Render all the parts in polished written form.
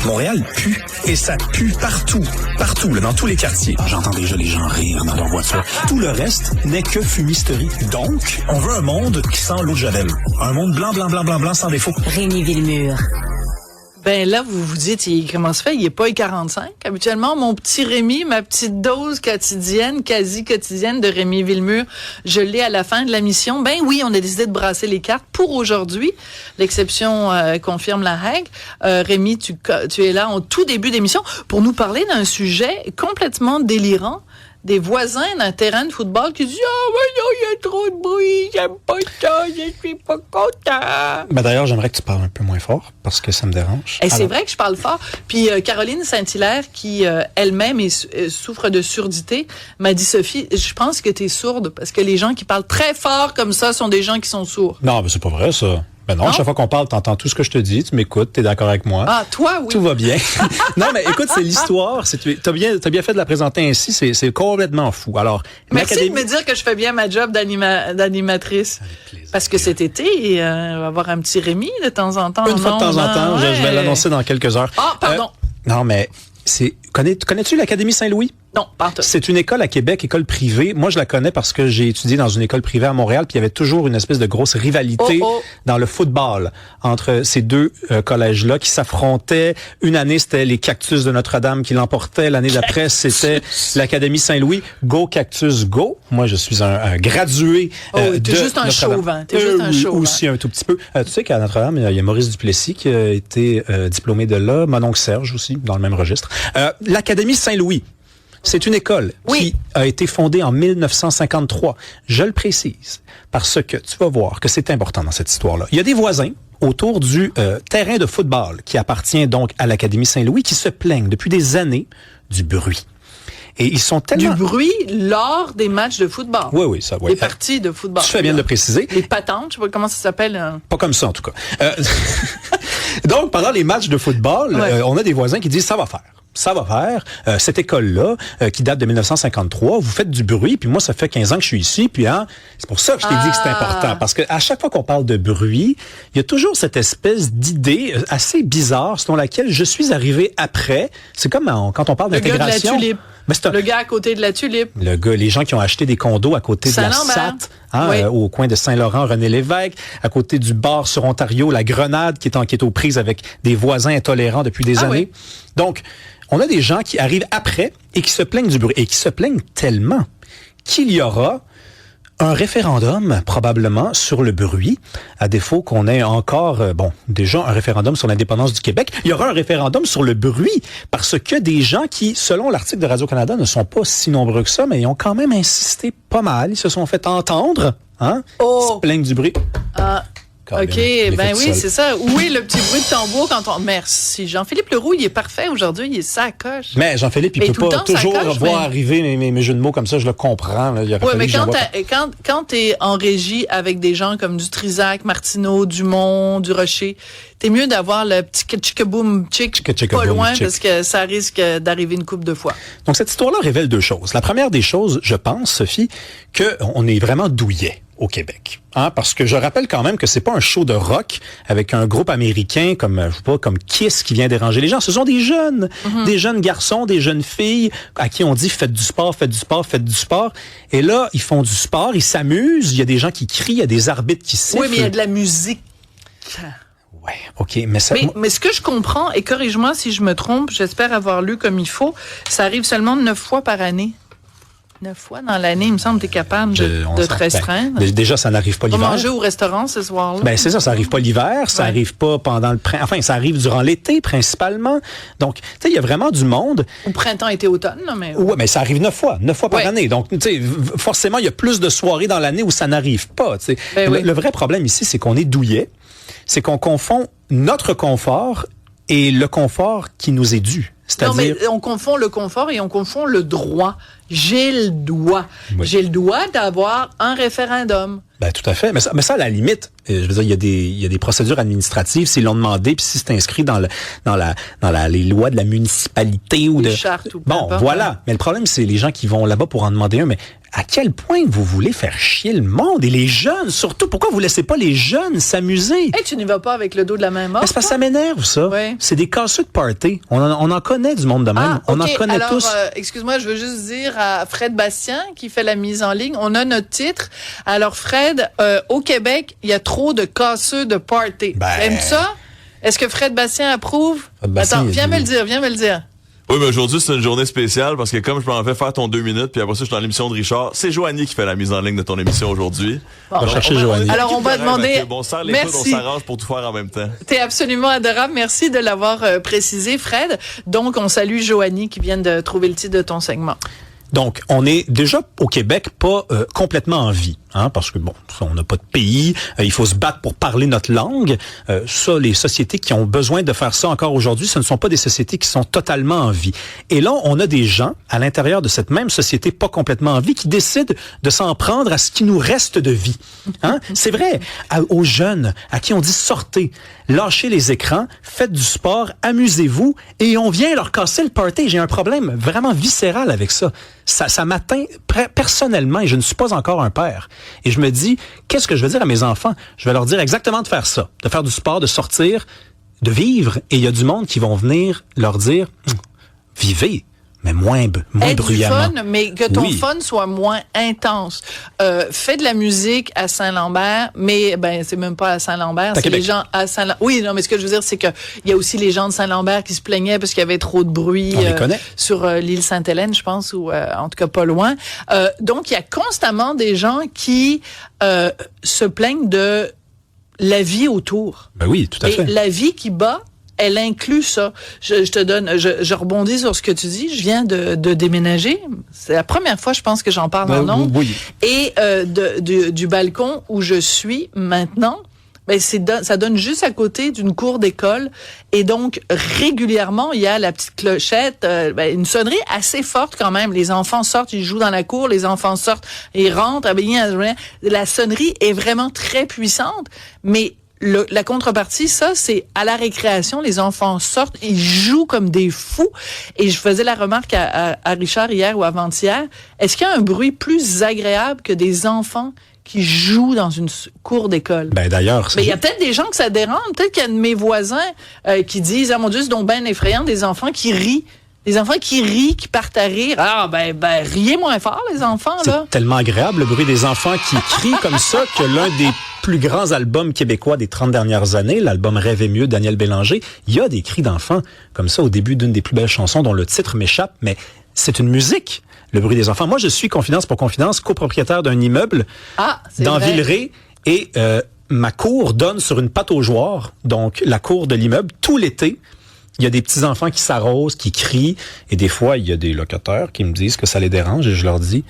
Montréal pue. Et ça pue partout. Partout, là, dans tous les quartiers. J'entends déjà les gens rire dans leur voiture. Tout le reste n'est que fumisterie. Donc, on veut un monde qui sent l'eau de Javel. Un monde blanc, blanc, blanc, blanc, blanc, sans défaut. Rémi Villemure. Ben là, vous vous dites, comment se fait? Il est pas 45. Habituellement, mon petit Rémi, ma petite dose quotidienne, quasi quotidienne de Rémi Villemure, je l'ai à la fin de la mission. Ben oui, on a décidé de brasser les cartes pour aujourd'hui. L'exception confirme la règle. Rémi, tu es là en tout début d'émission pour nous parler d'un sujet complètement délirant. Des voisins d'un terrain de football qui disent « Ah, mais non, il y a trop de bruit, j'aime pas ça, je suis pas content. » Ben d'ailleurs, j'aimerais que tu parles un peu moins fort parce que ça me dérange. Et c'est vrai que je parle fort. Puis Caroline Saint-Hilaire, qui elle-même souffre de surdité, m'a dit « Sophie, je pense que tu es sourde parce que les gens qui parlent très fort comme ça sont des gens qui sont sourds. » Non, mais c'est pas vrai, ça. Ben non, chaque fois qu'on parle, t'entends tout ce que je te dis, tu m'écoutes, t'es d'accord avec moi. Ah, toi, oui. Tout va bien. Non, mais écoute, c'est l'histoire. T'as bien fait de la présenter ainsi, c'est complètement fou. Alors, merci de me dire que je fais bien ma job d'animatrice. Parce que cet été, on va avoir un petit Rémi de temps en temps. Une fois de temps en temps, ouais. Je vais l'annoncer dans quelques heures. Ah, pardon. Non, mais connais-tu l'Académie Saint-Louis? Non, pas tout. C'est une école à Québec, école privée. Moi, je la connais parce que j'ai étudié dans une école privée à Montréal, puis il y avait toujours une espèce de grosse rivalité dans le football entre ces deux collèges-là qui s'affrontaient. Une année, c'était les Cactus de Notre-Dame qui l'emportaient. L'année d'après, c'était l'Académie Saint-Louis. Go Cactus, go! Moi, je suis un gradué de t'es juste un chauvin. T'es juste un chauvin. Aussi un tout petit peu. Tu sais qu'à Notre-Dame, il y a Maurice Duplessis qui a été diplômé de là. Mon oncle Serge aussi, dans le même registre. L'Académie Saint-Louis. C'est une école qui a été fondée en 1953. Je le précise parce que tu vas voir que c'est important dans cette histoire-là. Il y a des voisins autour du terrain de football qui appartient donc à l'Académie Saint-Louis qui se plaignent depuis des années du bruit. Et ils sont tellement... Du bruit lors des matchs de football. Oui, ça, oui. Les parties de football. Tu fais bien de le préciser. Les patentes, je sais pas comment ça s'appelle. Pas comme ça, en tout cas. Donc, pendant les matchs de football, on a des voisins qui disent « ça va faire ». Ça va faire. Cette école-là, qui date de 1953, vous faites du bruit, puis moi, ça fait 15 ans que je suis ici, puis c'est pour ça que je t'ai dit que c'est important. Parce que à chaque fois qu'on parle de bruit, il y a toujours cette espèce d'idée assez bizarre selon laquelle je suis arrivé après. C'est comme quand on parle d'intégration. Le gars de la tulipe. Le gars à côté de la tulipe. Les gens qui ont acheté des condos à côté de la SAT, au coin de Saint-Laurent, René-Lévesque, à côté du bar sur Ontario, la Grenade, qui est aux prises avec des voisins intolérants depuis des années. Oui. Donc, on a des gens qui arrivent après et qui se plaignent du bruit. Et qui se plaignent tellement qu'il y aura un référendum, probablement, sur le bruit, à défaut qu'on ait encore, déjà un référendum sur l'indépendance du Québec. Il y aura un référendum sur le bruit, parce que des gens qui, selon l'article de Radio-Canada, ne sont pas si nombreux que ça, mais ils ont quand même insisté pas mal. Ils se sont fait entendre, Ils se plaignent du bruit. OK, ben oui, c'est ça. Où est le petit bruit de tambour quand on... Merci. Jean-Philippe Leroux, il est parfait aujourd'hui, il est sacoche. Mais Jean-Philippe, il peut pas toujours voir arriver mes jeux de mots comme ça, je le comprends. Oui, mais quand t'es en régie avec des gens comme du Trisac, Martineau, Dumont, du Rocher, t'es mieux d'avoir le petit tchikaboum tchik pas loin parce que ça risque d'arriver une couple de fois. Donc cette histoire-là révèle deux choses. La première des choses, je pense, Sophie, que on est vraiment douillet au Québec. Parce que je rappelle quand même que c'est pas un show de rock avec un groupe américain comme Kiss qui vient déranger les gens. Ce sont des jeunes, des jeunes garçons, des jeunes filles à qui on dit faites du sport, faites du sport, faites du sport. Et là, ils font du sport, ils s'amusent, il y a des gens qui crient, il y a des arbitres qui sifflent. Oui, mais il y a de la musique. Ouais, OK, mais ça... Mais ce que je comprends, et corrige-moi si je me trompe, j'espère avoir lu comme il faut, ça arrive seulement 9 fois par année. 9 fois dans l'année, il me semble que tu es capable de te restreindre. Déjà, ça n'arrive pas l'hiver. Manger au restaurant ce soir-là. Ben c'est ça arrive pas l'hiver, ça arrive pas pendant le printemps. Enfin, ça arrive durant l'été principalement. Donc, tu sais, il y a vraiment du monde. Au printemps, été, automne, là, mais... Ouais, mais ça arrive 9 fois par année. Donc, tu sais, forcément, il y a plus de soirées dans l'année où ça n'arrive pas. Tu sais, le vrai problème ici, c'est qu'on est douillet. C'est qu'on confond notre confort et le confort qui nous est dû. Non, mais on confond le confort et on confond le droit. j'ai le droit. Oui. J'ai le droit d'avoir un référendum. Ben, tout à fait. Mais ça, à la limite, je veux dire, il y a des procédures administratives, s'ils l'ont demandé, puis si c'est inscrit dans les lois de la municipalité ou les de... chartes ou peu Bon, importe, voilà. hein. Mais le problème, c'est les gens qui vont là-bas pour en demander un, mais à quel point vous voulez faire chier le monde et les jeunes, surtout? Pourquoi vous laissez pas les jeunes s'amuser? Hey, tu n'y vas pas avec le dos de la main morte? C'est parce que ça m'énerve, ça. Oui. C'est des casseux de party. On en connaît du monde de même. On en connaît alors, tous. Excuse-moi, je veux juste dire à Fred Bastien qui fait la mise en ligne, on a notre titre. Alors Fred, au Québec, il y a trop de casseux de party. Ben... Aimes ça? Est-ce que Fred Bastien approuve? Fred Bastien, Attends, viens me le dire. Oui, mais aujourd'hui, c'est une journée spéciale parce que comme je m'en vais faire ton 2 minutes, puis après ça, je suis dans l'émission de Richard, c'est Joanie qui fait la mise en ligne de ton émission aujourd'hui. Bon, va chercher Joanie. Alors, on va demander... Bon, on serre les coudes, on Merci. s'arrange pour tout faire en même temps. T'es absolument adorable. Merci de l'avoir précisé, Fred. Donc, on salue Joanie qui vient de trouver le titre de ton segment. Donc, on est déjà au Québec pas complètement en vie, hein, parce que bon, on n'a pas de pays, il faut se battre pour parler notre langue. Ça, les sociétés qui ont besoin de faire ça encore aujourd'hui, ce ne sont pas des sociétés qui sont totalement en vie. Et là, on a des gens à l'intérieur de cette même société pas complètement en vie qui décident de s'en prendre à ce qui nous reste de vie. Hein? C'est vrai, aux jeunes à qui on dit sortez, lâchez les écrans, faites du sport, amusez-vous, et on vient leur casser le party. J'ai un problème vraiment viscéral avec ça. Ça m'atteint personnellement et je ne suis pas encore un père. Et je me dis, qu'est-ce que je vais dire à mes enfants? Je vais leur dire exactement de faire ça, de faire du sport, de sortir, de vivre. Et il y a du monde qui vont venir leur dire, vivez, mais moins bruyamment. Du fun, mais que ton fun soit moins intense. Fais de la musique à Saint-Lambert, mais ben c'est même pas à Saint-Lambert, c'est les gens à Saint-Lambert. Oui, non, mais ce que je veux dire, c'est que il y a aussi les gens de Saint-Lambert qui se plaignaient parce qu'il y avait trop de bruit sur l'île Sainte-Hélène, je pense, ou en tout cas pas loin. Donc il y a constamment des gens qui se plaignent de la vie autour. Ben oui, tout à fait. Et la vie qui bat, elle inclut ça. Je rebondis sur ce que tu dis. Je viens de déménager. C'est la première fois, je pense, que j'en parle en ondes. Oui. Et du balcon où je suis maintenant, ben ça donne juste à côté d'une cour d'école. Et donc, régulièrement, il y a la petite clochette, une sonnerie assez forte quand même. Les enfants sortent, ils jouent dans la cour. Les enfants sortent, ils rentrent. La sonnerie est vraiment très puissante, mais la contrepartie, ça, c'est à la récréation, les enfants sortent, ils jouent comme des fous. Et je faisais la remarque à Richard hier ou avant-hier, est-ce qu'il y a un bruit plus agréable que des enfants qui jouent dans une cour d'école? Ben d'ailleurs, mais il y a peut-être des gens que ça dérange. Peut-être qu'il y a de mes voisins qui disent, ah mon Dieu, c'est donc bien effrayant, des enfants qui rient. Des enfants qui rient, qui partent à rire. Ah, ben, riez moins fort, les enfants, là. C'est tellement agréable, le bruit des enfants qui crient comme ça, que l'un des plus grands albums québécois des 30 dernières années, l'album Rêver mieux, Daniel Bélanger, il y a des cris d'enfants comme ça au début d'une des plus belles chansons dont le titre m'échappe, mais c'est une musique, le bruit des enfants. Moi, je suis, confidence pour confidence, copropriétaire d'un immeuble dans Villeray et ma cour donne sur une pataugeoire, donc la cour de l'immeuble, tout l'été. Il y a des petits-enfants qui s'arrosent, qui crient, et des fois, il y a des locataires qui me disent que ça les dérange, et je leur dis,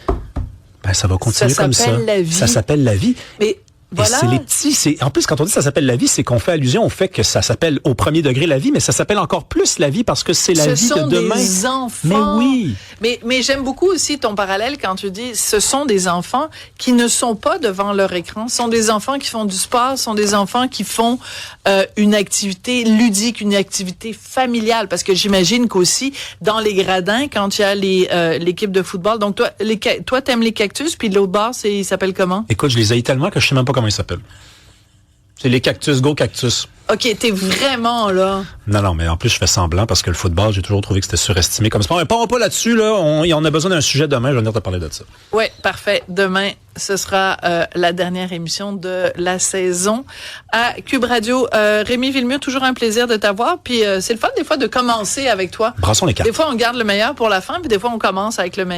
ben, ça va continuer comme ça. Ça s'appelle la vie. Mais voilà. Et c'est les petits, en plus, quand on dit ça s'appelle la vie, c'est qu'on fait allusion au fait que ça s'appelle au premier degré la vie, mais ça s'appelle encore plus la vie parce que c'est la vie de demain. Ce sont des enfants. Mais oui. Mais j'aime beaucoup aussi ton parallèle quand tu dis, ce sont des enfants qui ne sont pas devant leur écran. Ce sont des enfants qui font du sport, ce sont des enfants qui font une activité ludique, une activité familiale. Parce que j'imagine qu'aussi, dans les gradins, quand il y a l'équipe de football, donc toi, t'aimes les cactus, puis l'autre bord, il s'appelle comment? Écoute, je les haïs tellement que je sais même pas comment ils s'appellent. C'est les cactus, go cactus. OK, t'es vraiment là. Non, mais en plus, je fais semblant parce que le football, j'ai toujours trouvé que c'était surestimé comme sport. Mais parlons pas là-dessus, là. On a besoin d'un sujet demain. Je vais venir te parler de ça. Oui, parfait. Demain, ce sera la dernière émission de la saison à Cube Radio. Rémi Villemur, toujours un plaisir de t'avoir. Puis c'est le fun des fois de commencer avec toi. Brassons les cartes. Des fois, on garde le meilleur pour la fin, puis des fois, on commence avec le meilleur.